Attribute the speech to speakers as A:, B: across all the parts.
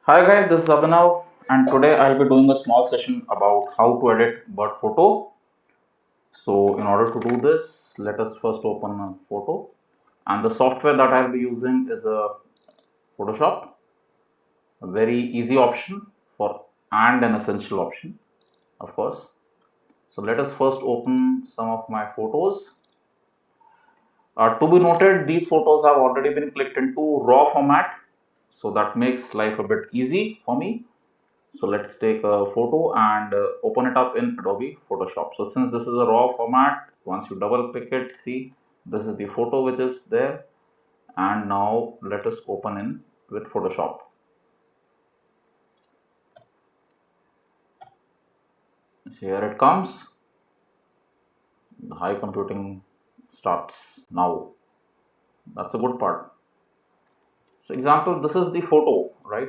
A: Hi guys, this is Abhinav and today I'll be doing a small session about how to edit bird photo. So in order to do this, let us first open a photo and the software that I'll be using is a Photoshop, a very easy option for and an essential option, of course. So let us first open some of my photos. To be noted, these photos have already been clicked into raw format, so that makes life a bit easy for me. So let's take a photo and open it up in Adobe Photoshop. So since this is a raw format, once you double click it, see this is the photo which is there. And now let us open in with Photoshop. So here it comes. The high computing starts now. That's a good part. So example, this is the photo, right?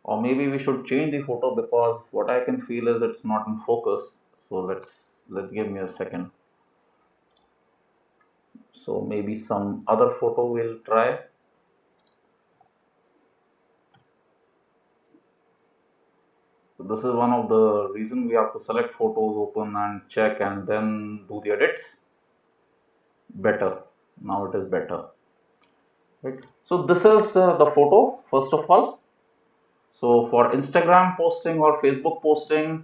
A: Or maybe we should change the photo because what I can feel is it's not in focus. So let's give me a second. So maybe some other photo we'll try. So this is one of the reason we have to select photos, open and check and then do the edits. Better. Now it is better. Right. So this is the photo first of all. So for Instagram posting or Facebook posting,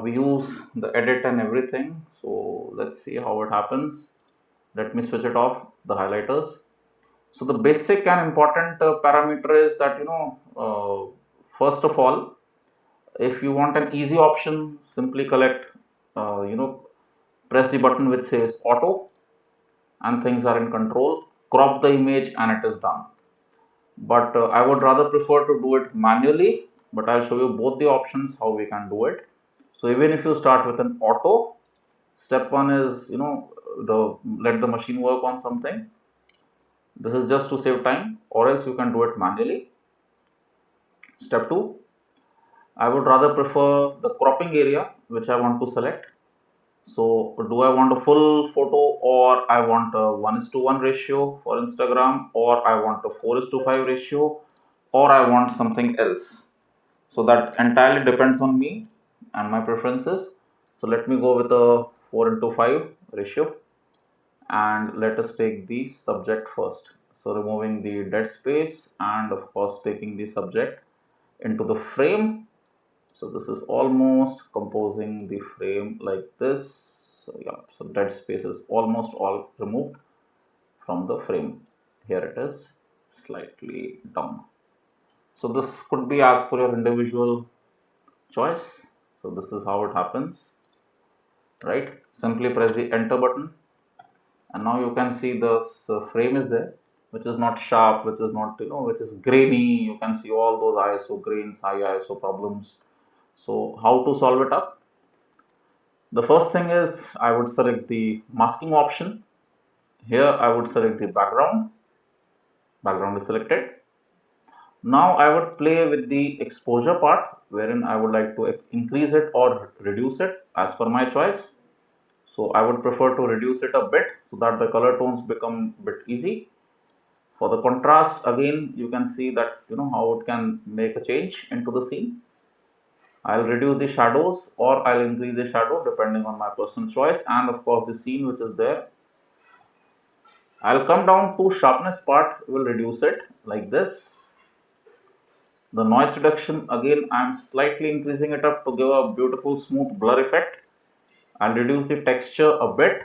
A: we use the edit and everything. So let's see how it happens. Let me switch it off, the highlighters. So the basic and important parameter is that first of all, if you want an easy option, simply collect, press the button which says auto and things are in control, crop the image and it is done. But I would rather prefer to do it manually, but I'll show you both the options how we can do it. So even if you start with an auto, step one is, the let the machine work on something. This is just to save time, or else you can do it manually. Step two, I would rather prefer the cropping area which I want to select. So do I want a full photo or I want a 1:1 ratio for Instagram, or I want a 4:5 ratio, or I want something else. So that entirely depends on me and my preferences. So let me go with a 4:5 ratio and let us take the subject first. So removing the dead space and of course taking the subject into the frame. So this is almost composing the frame like this. So yeah, so dead space is almost all removed from the frame. Here it is slightly down. So this could be as per your individual choice. So this is how it happens, right? Simply press the enter button and now you can see the frame is there, which is not sharp, which is not, which is grainy. You can see all those ISO grains, high ISO problems. So how to solve it up? The first thing is I would select the masking option. Here I would select the background. Background is selected. Now I would play with the exposure part, wherein I would like to increase it or reduce it as per my choice. So I would prefer to reduce it a bit so that the color tones become a bit easy. For the contrast, again, you can see that how it can make a change into the scene. I'll reduce the shadows or I'll increase the shadow depending on my personal choice and of course the scene which is there. I'll come down to sharpness part, will reduce it like this. The noise reduction, again I'm slightly increasing it up to give a beautiful smooth blur effect. I'll reduce the texture a bit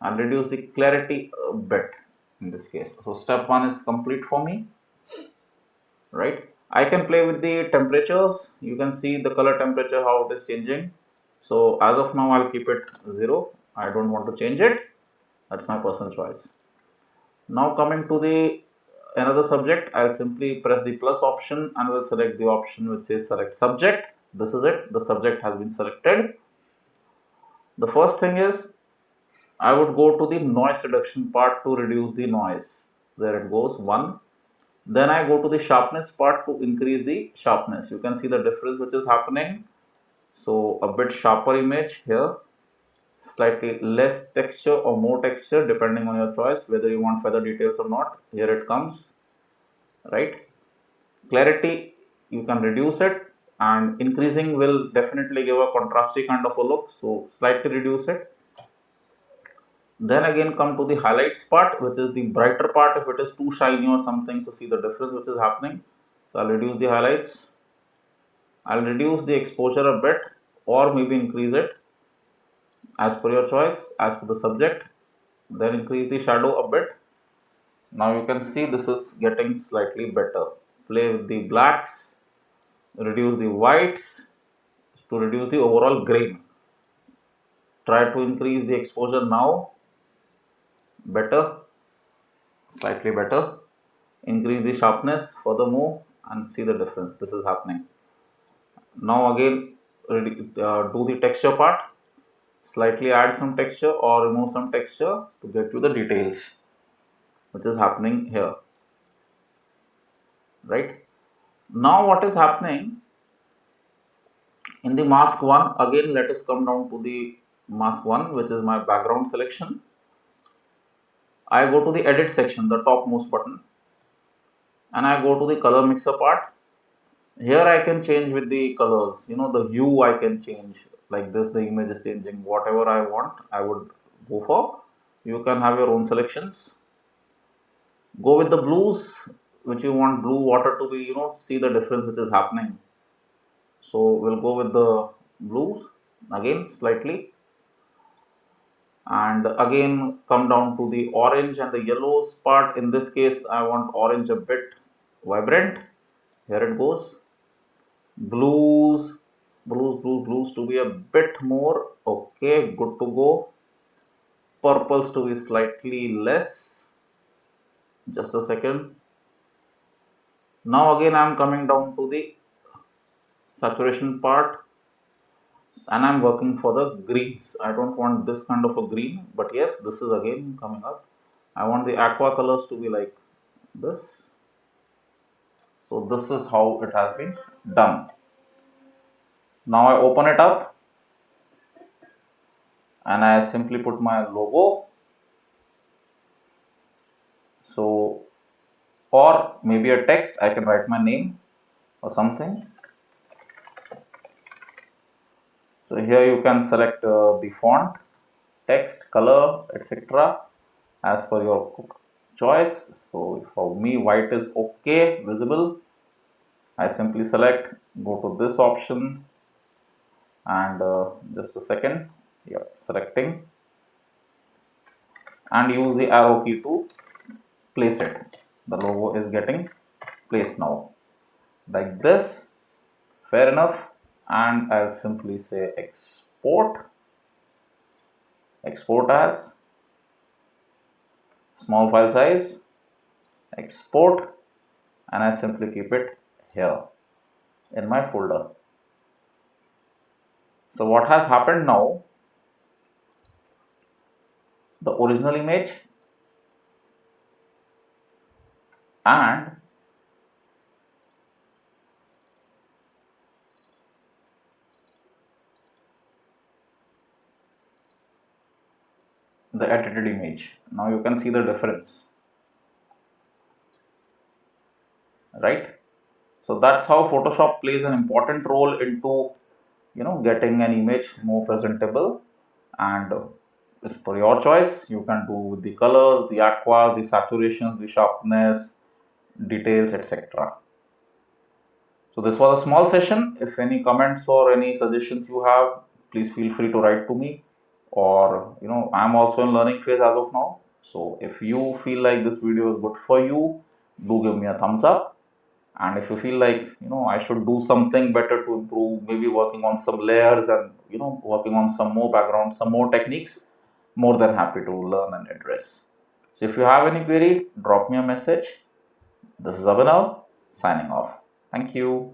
A: and reduce the clarity a bit in this case. So step one is complete for me, right? I can play with the temperatures. You can see the color temperature, how it is changing. So as of now, I'll keep it 0. I don't want to change it. That's my personal choice. Now coming to the another subject, I'll simply press the plus option and will select the option which says select subject. This is it. The subject has been selected. The first thing is I would go to the noise reduction part to reduce the noise. There it goes, 1. Then I go to the sharpness part to increase the sharpness. You can see the difference which is happening. So a bit sharper image here, slightly less texture or more texture depending on your choice, whether you want feather details or not. Here it comes, right? Clarity, you can reduce it, and increasing will definitely give a contrasty kind of a look, so slightly reduce it. Then again come to the highlights part, which is the brighter part if it is too shiny or something, so see the difference which is happening. So I'll reduce the highlights, I'll reduce the exposure a bit, or maybe increase it as per your choice, as per the subject. Then increase the shadow a bit. Now you can see this is getting slightly better. Play with the blacks, reduce the whites to reduce the overall grain. Try to increase the exposure now, better, slightly better. Increase the sharpness furthermore and see the difference. This is happening. Now again do the texture part. Slightly add some texture or remove some texture to get to the details which is happening here. Right? Now what is happening in the mask 1, again let us come down to the mask 1, which is my background selection. I go to the edit section, the topmost button, and I go to the color mixer part. Here I can change with the colors, the hue I can change like this. The image is changing, whatever I want I would go for. You can have your own selections. Go with the blues, which you want blue water to be, see the difference which is happening. So we'll go with the blues again slightly, and again come down to the orange and the yellows part. In this case I want orange a bit vibrant. Here it goes. Blues to be a bit more. Okay, good to go. Purples to be slightly less. Just a second. Now again I am coming down to the saturation part, and I'm working for the greens. I don't want this kind of a green, but yes, this is again coming up. I want the aqua colors to be like this. So this is how it has been done. Now I open it up and I simply put my logo. So, or maybe a text, I can write my name or something. So here you can select the font, text, color, etc. as per your choice. So for me white is okay, visible. I simply select, go to this option, and just a second, selecting, and use the arrow key to place it. The logo is getting placed now like this. Fair enough. And I'll simply say export as small file size, export, and I simply keep it here in my folder. So what has happened now, the original image and the edited image, now you can see the difference, right? So that's how Photoshop plays an important role into getting an image more presentable. And it's for your choice. You can do the colors, the aqua, the saturation, the sharpness, details, etc. So this was a small session. If any comments or any suggestions you have, please feel free to write to me. Or I'm also in learning phase as of now. So if you feel like this video is good for you, do give me a thumbs up. And if you feel like I should do something better to improve, maybe working on some layers and working on some more background, some more techniques, more than happy to learn and address. So if you have any query, drop me a message. This is Abhinav signing off. Thank you.